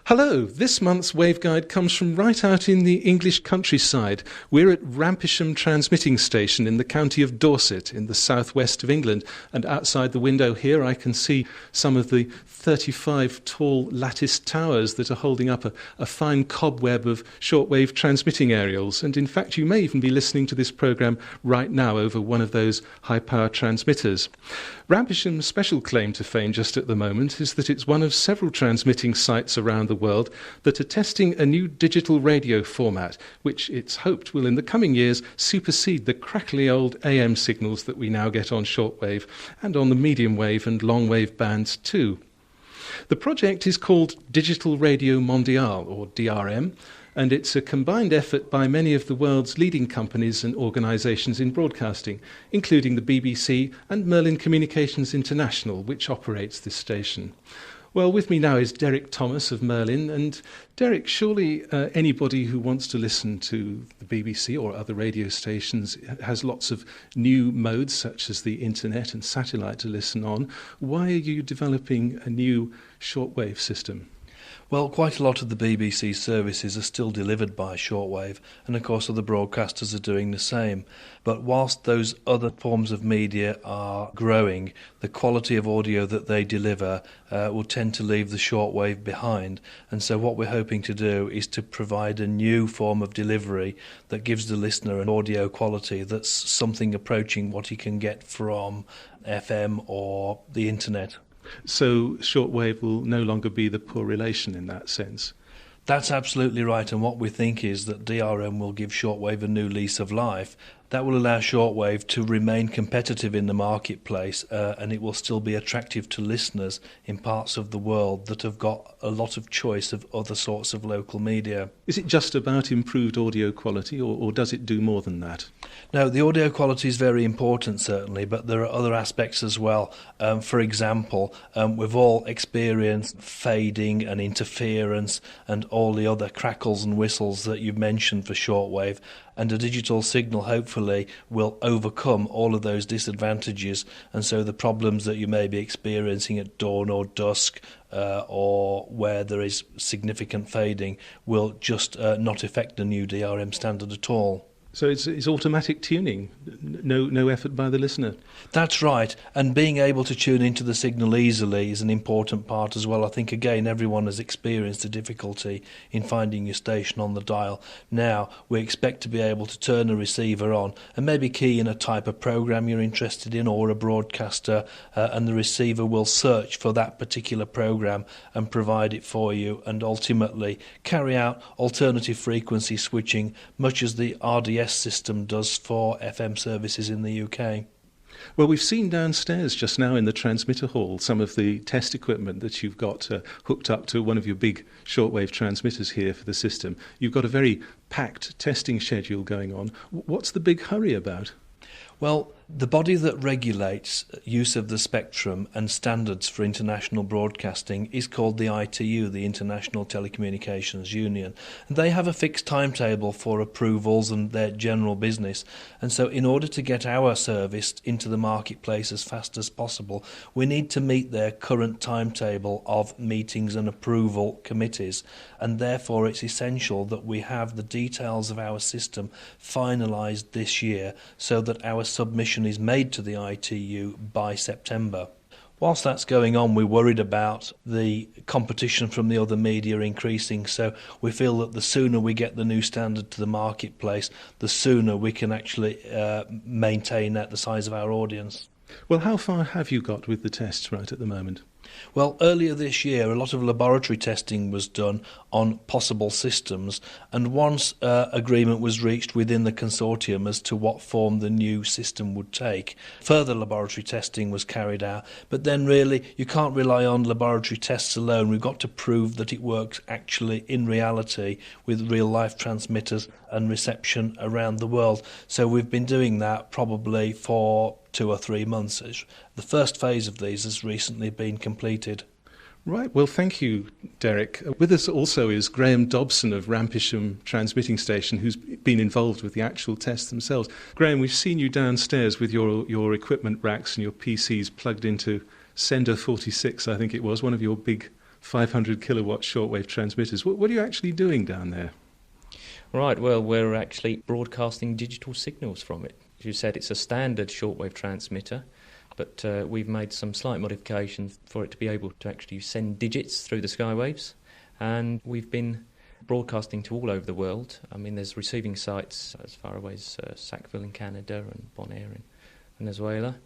Hello, this month's waveguide comes from right out in the English countryside. We're at Rampisham Transmitting Station in the county of Dorset in the southwest of England, and outside the window here I can see some of the 35 tall latticed towers that are holding up a fine cobweb of shortwave transmitting aerials, and in fact you may even be listening to this programme right now over one of those high power transmitters. Rampisham's special claim to fame just at the moment is that it's one of several transmitting sites around the world that are testing a new digital radio format, which it's hoped will in the coming years supersede the crackly old AM signals that we now get on shortwave and on the medium wave and long wave bands too. The project is called Digital Radio Mondiale, or DRM, and it's a combined effort by many of the world's leading companies and organisations in broadcasting, including the BBC and Merlin Communications International, which operates this station. Well, with me now is Derek Thomas of Merlin, and Derek, surely anybody who wants to listen to the BBC or other radio stations has lots of new modes such as the internet and satellite to listen on. Why are you developing a new shortwave system? Well, quite a lot of the BBC services are still delivered by shortwave, and of course other broadcasters are doing the same. But whilst those other forms of media are growing, the quality of audio that they deliver will tend to leave the shortwave behind. And so what we're hoping to do is to provide a new form of delivery that gives the listener an audio quality that's something approaching what he can get from FM or the internet. So shortwave will no longer be the poor relation in that sense? That's absolutely right, and what we think is that DRM will give shortwave a new lease of life. That will allow shortwave to remain competitive in the marketplace, and it will still be attractive to listeners in parts of the world that have got a lot of choice of other sorts of local media. Is it just about improved audio quality, or does it do more than that? No, the audio quality is very important, certainly, but there are other aspects as well. For example, we've all experienced fading and interference and all the other crackles and whistles that you've mentioned for shortwave, and a digital signal hopefully will overcome all of those disadvantages, and so the problems that you may be experiencing at dawn or dusk or where there is significant fading will just not affect the new DRM standard at all. So it's automatic tuning, no effort by the listener. That's right, and being able to tune into the signal easily is an important part as well. I think, again, everyone has experienced a difficulty in finding your station on the dial. Now we expect to be able to turn a receiver on and maybe key in a type of program you're interested in or a broadcaster, and the receiver will search for that particular program and provide it for you, and ultimately carry out alternative frequency switching, much as the RDS system does for FM services in the UK. Well, we've seen downstairs just now in the transmitter hall some of the test equipment that you've got hooked up to one of your big shortwave transmitters here for the system. You've got a very packed testing schedule going on. What's the big hurry about? Well, the body that regulates use of the spectrum and standards for international broadcasting is called the ITU, the International Telecommunications Union. And they have a fixed timetable for approvals and their general business. And so in order to get our service into the marketplace as fast as possible, we need to meet their current timetable of meetings and approval committees. And therefore it's essential that we have the details of our system finalised this year so that our submission is made to the ITU by September. Whilst that's going on, we're worried about the competition from the other media increasing, so we feel that the sooner we get the new standard to the marketplace, the sooner we can actually maintain the size of our audience. Well, how far have you got with the tests right at the moment? Well, earlier this year, a lot of laboratory testing was done on possible systems, and once agreement was reached within the consortium as to what form the new system would take, further laboratory testing was carried out. But then really, you can't rely on laboratory tests alone. We've got to prove that it works actually in reality with real-life transmitters and reception around the world. So we've been doing that probably for 2 or 3 months. The first phase of these has recently been completed. Right, well thank you, Derek. With us also is Graham Dobson of Rampisham Transmitting Station, who's been involved with the actual tests themselves. Graham, we've seen you downstairs with your equipment racks and your PCs plugged into Sender 46, I think it was, one of your big 500 kilowatt shortwave transmitters. What are you actually doing down there? Right, well, we're actually broadcasting digital signals from it. As you said, it's a standard shortwave transmitter, but we've made some slight modifications for it to be able to actually send digits through the skywaves, and we've been broadcasting to all over the world. I mean, there's receiving sites as far away as Sackville in Canada and Bonaire in Venezuela,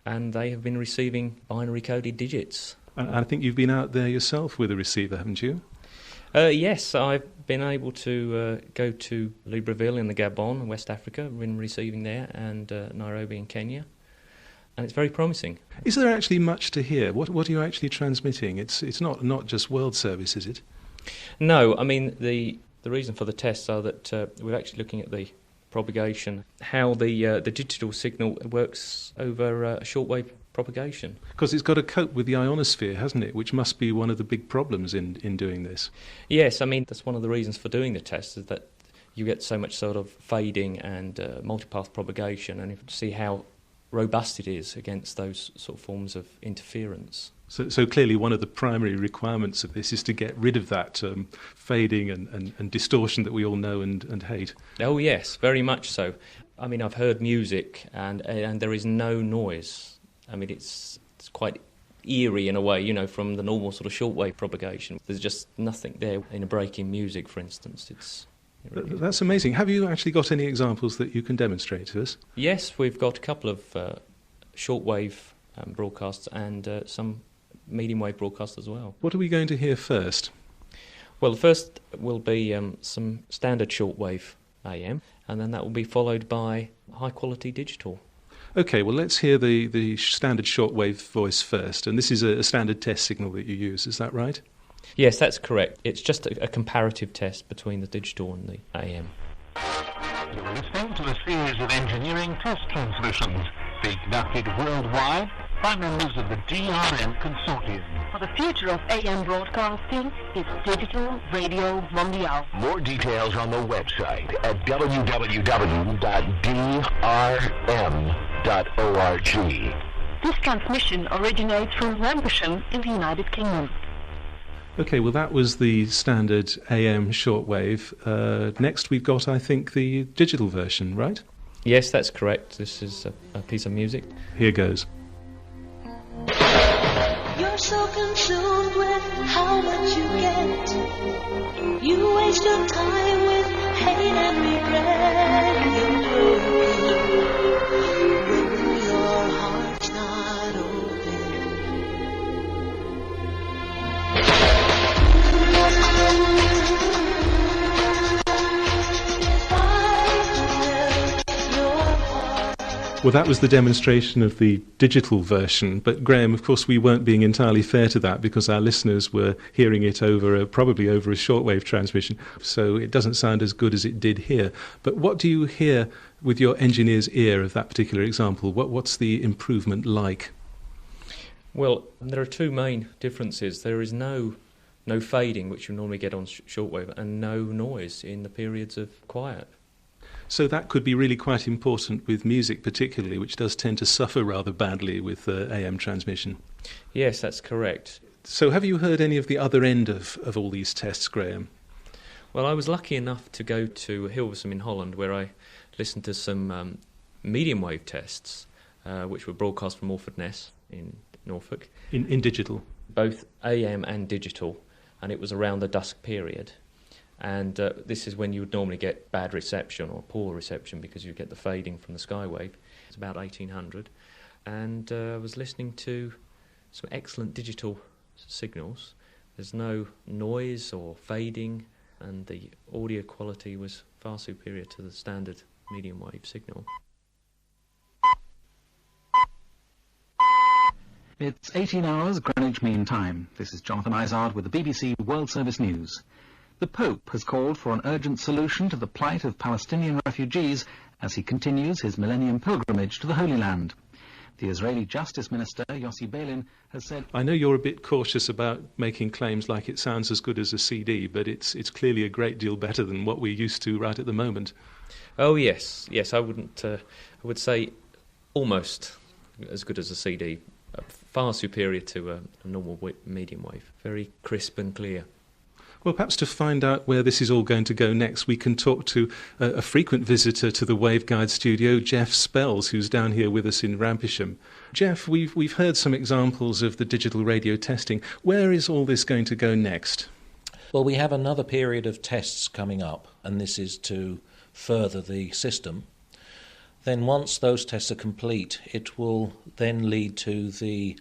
and they have been receiving binary coded digits. And I think you've been out there yourself with a receiver, haven't you? Yes, I've been able to go to Libreville in the Gabon, West Africa, been receiving there, and Nairobi in Kenya, and it's very promising. Is there actually much to hear? What are you actually transmitting? It's not just world service, is it? No, I mean, the reason for the tests are that we're actually looking at the propagation, how the digital signal works over a shortwave propagation. Because it's got to cope with the ionosphere, hasn't it? Which must be one of the big problems in doing this. Yes, I mean, that's one of the reasons for doing the test, is that you get so much sort of fading and multipath propagation, and you have to see how robust it is against those sort of forms of interference. So clearly one of the primary requirements of this is to get rid of that fading and distortion that we all know and hate. Oh yes, very much so. I mean, I've heard music and there is no noise. I mean, it's quite eerie in a way, from the normal sort of shortwave propagation. There's just nothing there in a break in music, for instance. That's amazing. Have you actually got any examples that you can demonstrate to us? Yes, we've got a couple of shortwave broadcasts and some medium wave broadcasts as well. What are we going to hear first? Well, the first will be some standard shortwave AM, and then that will be followed by high quality digital. Okay, well, let's hear the standard shortwave voice first, and this is a standard test signal that you use, is that right? Yes, that's correct. It's just a comparative test between the digital and the AM. You're listening to a series of engineering test transmissions being conducted worldwide by members of the DRM consortium. For the future of AM broadcasting is Digital Radio Mondiale. More details on the website at www.drm.org. This transmission originates from Lancashire in the United Kingdom. Okay, well, that was the standard AM shortwave. Next we've got, I think, the digital version, right? Yes, that's correct. This is a piece of music. Here goes. You're so consumed with how much you get. You waste your time with hate and regret. You're broken when your heart's not Well, that was the demonstration of the digital version, but Graham, of course, we weren't being entirely fair to that because our listeners were hearing it probably over a shortwave transmission, so it doesn't sound as good as it did here. But what do you hear with your engineer's ear of that particular example? What's the improvement like? Well, there are two main differences. There is no fading, which you normally get on shortwave, and no noise in the periods of quiet. So that could be really quite important with music particularly, which does tend to suffer rather badly with AM transmission. Yes, that's correct. So have you heard any of the other end of all these tests, Graham? Well, I was lucky enough to go to Hilversum in Holland, where I listened to some medium wave tests, which were broadcast from Orford Ness in Norfolk. In digital? Both AM and digital, and it was around the dusk period. And this is when you would normally get bad reception or poor reception because you get the fading from the skywave. It's about 1800. And I was listening to some excellent digital signals. There's no noise or fading, and the audio quality was far superior to the standard medium wave signal. It's 18 hours Greenwich Mean Time. This is Jonathan Izard with the BBC World Service News. The Pope has called for an urgent solution to the plight of Palestinian refugees as he continues his Millennium Pilgrimage to the Holy Land. The Israeli Justice Minister, Yossi Beilin, has said... I know you're a bit cautious about making claims like it sounds as good as a CD, but it's clearly a great deal better than what we're used to right at the moment. Oh, yes. Yes, I would say almost as good as a CD. far superior to a normal medium wave. Very crisp and clear. Well, perhaps to find out where this is all going to go next, we can talk to a frequent visitor to the Waveguide studio, Jeff Spells, who's down here with us in Rampisham. Jeff, we've heard some examples of the digital radio testing. Where is all this going to go next? Well, we have another period of tests coming up, and this is to further the system. Then once those tests are complete, it will then lead to the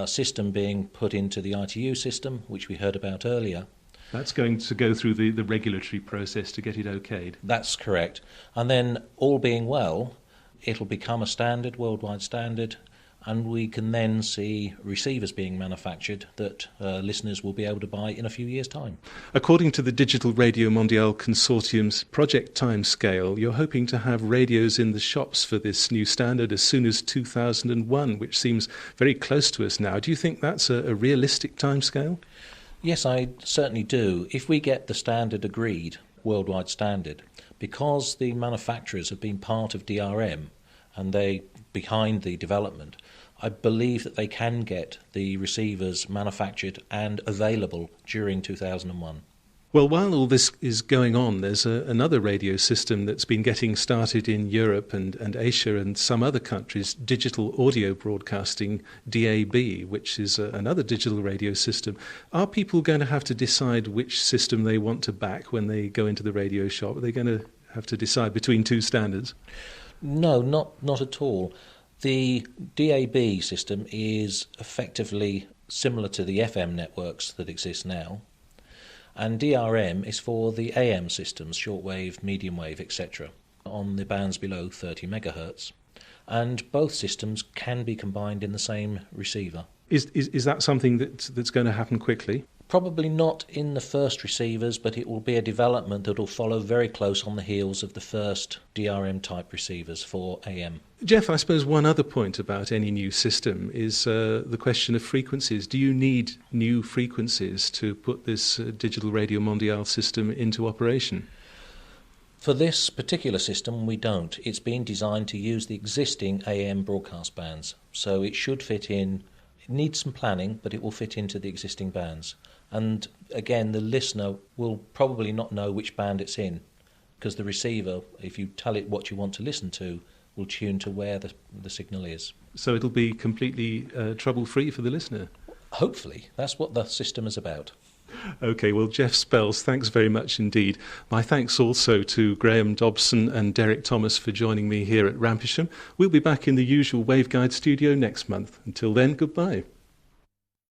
system being put into the ITU system, which we heard about earlier. That's going to go through the regulatory process to get it okayed. That's correct. And then, all being well, it'll become a standard, worldwide standard, and we can then see receivers being manufactured that listeners will be able to buy in a few years' time. According to the Digital Radio Mondiale Consortium's project timescale, you're hoping to have radios in the shops for this new standard as soon as 2001, which seems very close to us now. Do you think that's a realistic timescale? Yes, I certainly do. If we get the standard agreed, worldwide standard, because the manufacturers have been part of DRM and they behind the development, I believe that they can get the receivers manufactured and available during 2001. Well, while all this is going on, there's another radio system that's been getting started in Europe and Asia and some other countries, digital audio broadcasting, DAB, which is another digital radio system. Are people going to have to decide which system they want to back when they go into the radio shop? Are they going to have to decide between two standards? No, not at all. The DAB system is effectively similar to the FM networks that exist now. And DRM is for the AM systems, shortwave, medium wave, etc., on the bands below 30 megahertz. And both systems can be combined in the same receiver. Is that something that's going to happen quickly? Probably not in the first receivers, but it will be a development that will follow very close on the heels of the first DRM type receivers for AM. Jeff, I suppose one other point about any new system is the question of frequencies. Do you need new frequencies to put this Digital Radio Mondiale system into operation? For this particular system, we don't. It's been designed to use the existing AM broadcast bands, so it should fit in. It needs some planning, but it will fit into the existing bands. And again, the listener will probably not know which band it's in, because the receiver, if you tell it what you want to listen to, will tune to where the signal is. So it'll be completely trouble-free for the listener? Hopefully. That's what the system is about. OK, well, Jeff Spells, thanks very much indeed. My thanks also to Graham Dobson and Derek Thomas for joining me here at Rampisham. We'll be back in the usual Waveguide studio next month. Until then, goodbye.